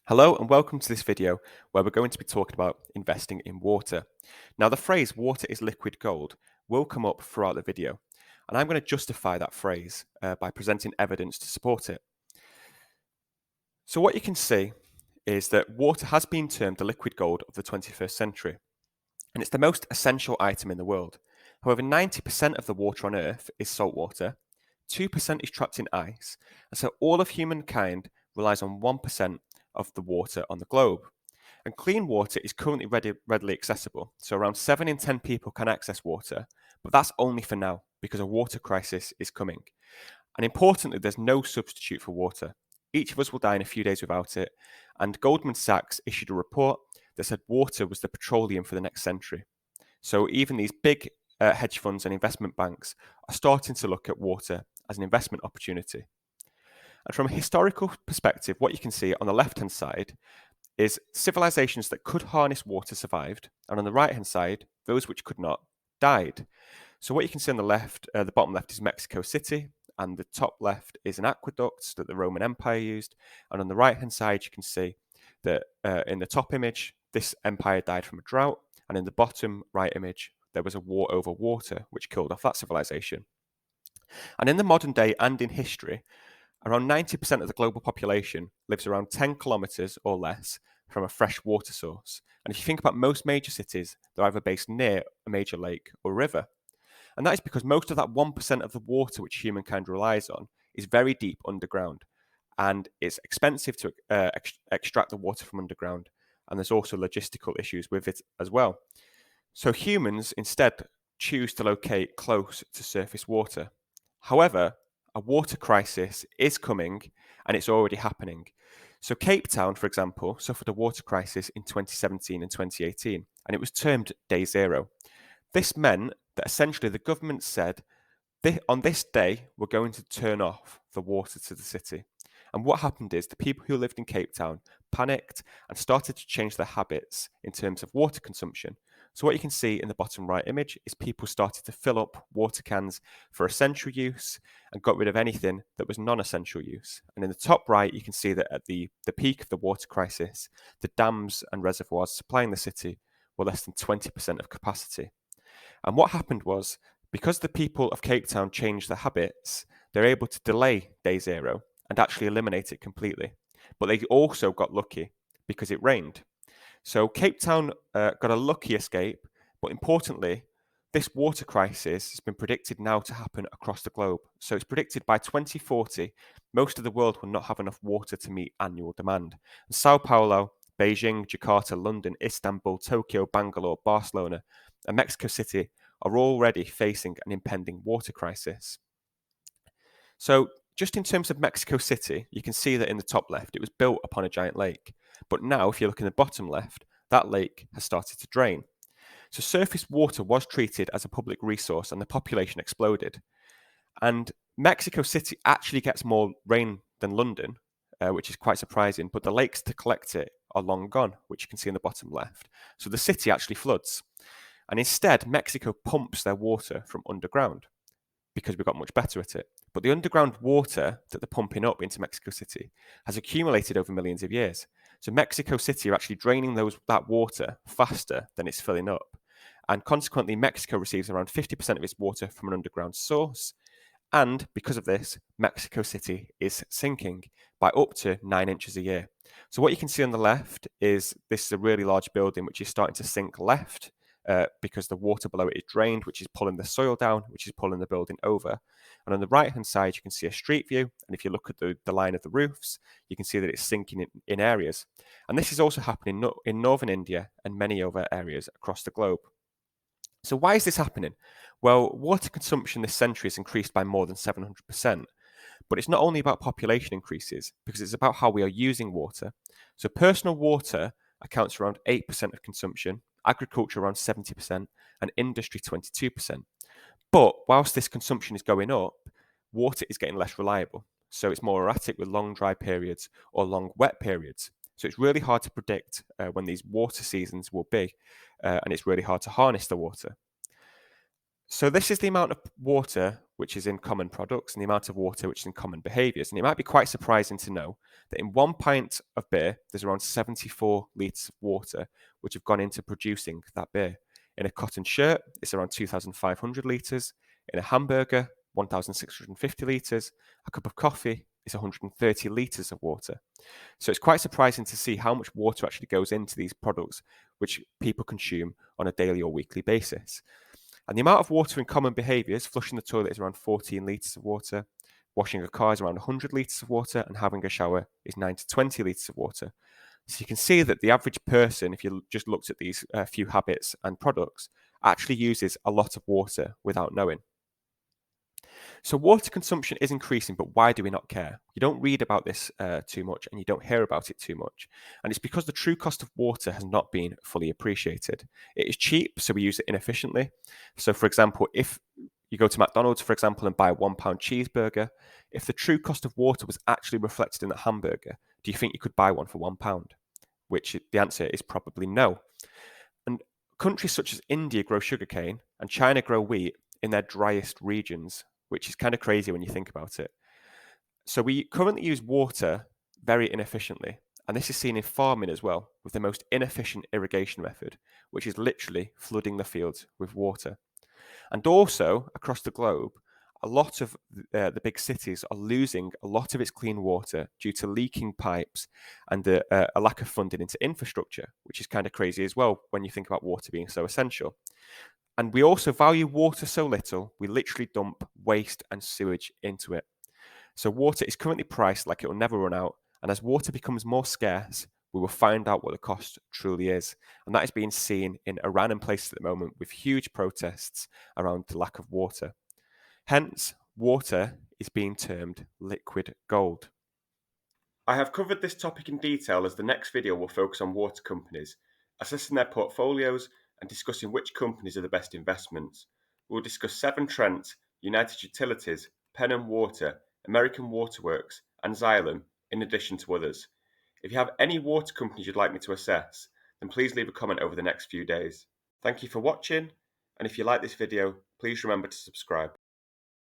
Hello and welcome to this video where we're going to be talking about investing in water. Now the phrase water is liquid gold will come up throughout the video and I'm going to justify that phrase by presenting evidence to support it. So what you can see is that water has been termed the liquid gold of the 21st century and it's the most essential item in the world. However, 90% of the water on Earth is salt water, 2% is trapped in ice, and so all of humankind relies on 1% of the water on the globe. And clean water is currently readily accessible, so around 7 in 10 people can access water, but that's only for now because a water crisis is coming. And importantly, there's no substitute for water. Each of us will die in a few days without it, and Goldman Sachs issued a report that said water was the petroleum for the next century. So even these big hedge funds and investment banks are starting to look at water as an investment opportunity. And from a historical perspective, what you can see on the left-hand side is civilizations that could harness water survived, and on the right-hand side, those which could not died. So what you can see on the left, the bottom left is Mexico City, and the top left is an aqueduct that the Roman Empire used, and on the right-hand side, you can see that in the top image, this empire died from a drought, and in the bottom right image, there was a war over water, which killed off that civilization. And in the modern day and in history, around 90% of the global population lives around 10 kilometres or less from a fresh water source. And if you think about most major cities, they're either based near a major lake or river. And that is because most of that 1% of the water which humankind relies on is very deep underground. And it's expensive to extract the water from underground. And there's also logistical issues with it as well. So humans instead choose to locate close to surface water. However, a water crisis is coming and it's already happening. So Cape Town, for example, suffered a water crisis in 2017 and 2018, and it was termed Day Zero. This meant that essentially the government said, on this day, we're going to turn off the water to the city. And what happened is the people who lived in Cape Town panicked and started to change their habits in terms of water consumption. So what you can see in the bottom right image is people started to fill up water cans for essential use and got rid of anything that was non-essential use. And in the top right, you can see that at the peak of the water crisis, the dams and reservoirs supplying the city were less than 20% of capacity. And what happened was, because the people of Cape Town changed their habits, they're able to delay Day Zero and actually eliminate it completely. But they also got lucky because it rained. So Cape Town got a lucky escape, but importantly, this water crisis has been predicted now to happen across the globe. So it's predicted by 2040, most of the world will not have enough water to meet annual demand. And Sao Paulo, Beijing, Jakarta, London, Istanbul, Tokyo, Bangalore, Barcelona, and Mexico City are already facing an impending water crisis. So just in terms of Mexico City, you can see that in the top left, it was built upon a giant lake. But now, if you look in the bottom left, that lake has started to drain. So surface water was treated as a public resource and the population exploded. And Mexico City actually gets more rain than London, which is quite surprising, but the lakes to collect it are long gone, which you can see in the bottom left. So the city actually floods. And instead, Mexico pumps their water from underground because we got much better at it. But the underground water that they're pumping up into Mexico City has accumulated over millions of years. So Mexico City are actually draining that water faster than it's filling up. And consequently, Mexico receives around 50% of its water from an underground source. And because of this, Mexico City is sinking by up to 9 inches a year. So what you can see on the left is this is a really large building which is starting to sink left because the water below it is drained, which is pulling the soil down, which is pulling the building over. And on the right-hand side, you can see a street view. And if you look at the line of the roofs, you can see that it's sinking in areas. And this is also happening in northern India and many other areas across the globe. So why is this happening? Well, water consumption this century has increased by more than 700%. But it's not only about population increases, because it's about how we are using water. So personal water accounts for around 8% of consumption, agriculture around 70%, and industry 22%. But whilst this consumption is going up, water is getting less reliable. So it's more erratic with long dry periods or long wet periods. So it's really hard to predict when these water seasons will be, and it's really hard to harness the water. So this is the amount of water which is in common products, and the amount of water, which is in common behaviours. And it might be quite surprising to know that in 1 pint of beer, there's around 74 litres of water which have gone into producing that beer. In a cotton shirt, it's around 2,500 litres. In a hamburger, 1,650 litres. A cup of coffee is 130 litres of water. So it's quite surprising to see how much water actually goes into these products, which people consume on a daily or weekly basis. And the amount of water in common behaviours, flushing the toilet is around 14 litres of water, washing a car is around 100 litres of water, and having a shower is 9 to 20 litres of water. So you can see that the average person, if you just looked at these few habits and products, actually uses a lot of water without knowing. So water consumption is increasing, but why do we not care? You don't read about this too much, and you don't hear about it too much. And it's because the true cost of water has not been fully appreciated. It is cheap, so we use it inefficiently. So for example, if you go to McDonald's, for example, and buy a £1 cheeseburger, if the true cost of water was actually reflected in the hamburger, do you think you could buy one for £1? Which the answer is probably no. And countries such as India grow sugarcane and China grow wheat in their driest regions, which is kind of crazy when you think about it. So we currently use water very inefficiently. And this is seen in farming as well, with the most inefficient irrigation method, which is literally flooding the fields with water. And also, across the globe, a lot of the big cities are losing a lot of its clean water due to leaking pipes and a lack of funding into infrastructure, which is kind of crazy as well when you think about water being so essential. And we also value water so little, we literally dump waste and sewage into it. So water is currently priced like it will never run out. And as water becomes more scarce, we will find out what the cost truly is. And that is being seen in Iran and places at the moment with huge protests around the lack of water. Hence, water is being termed liquid gold. I have covered this topic in detail as the next video will focus on water companies, assessing their portfolios and discussing which companies are the best investments. We'll discuss Severn Trent, United Utilities, Pennon Water, American Waterworks, and Xylem, in addition to others. If you have any water companies you'd like me to assess, then please leave a comment over the next few days. Thank you for watching, and if you like this video, please remember to subscribe.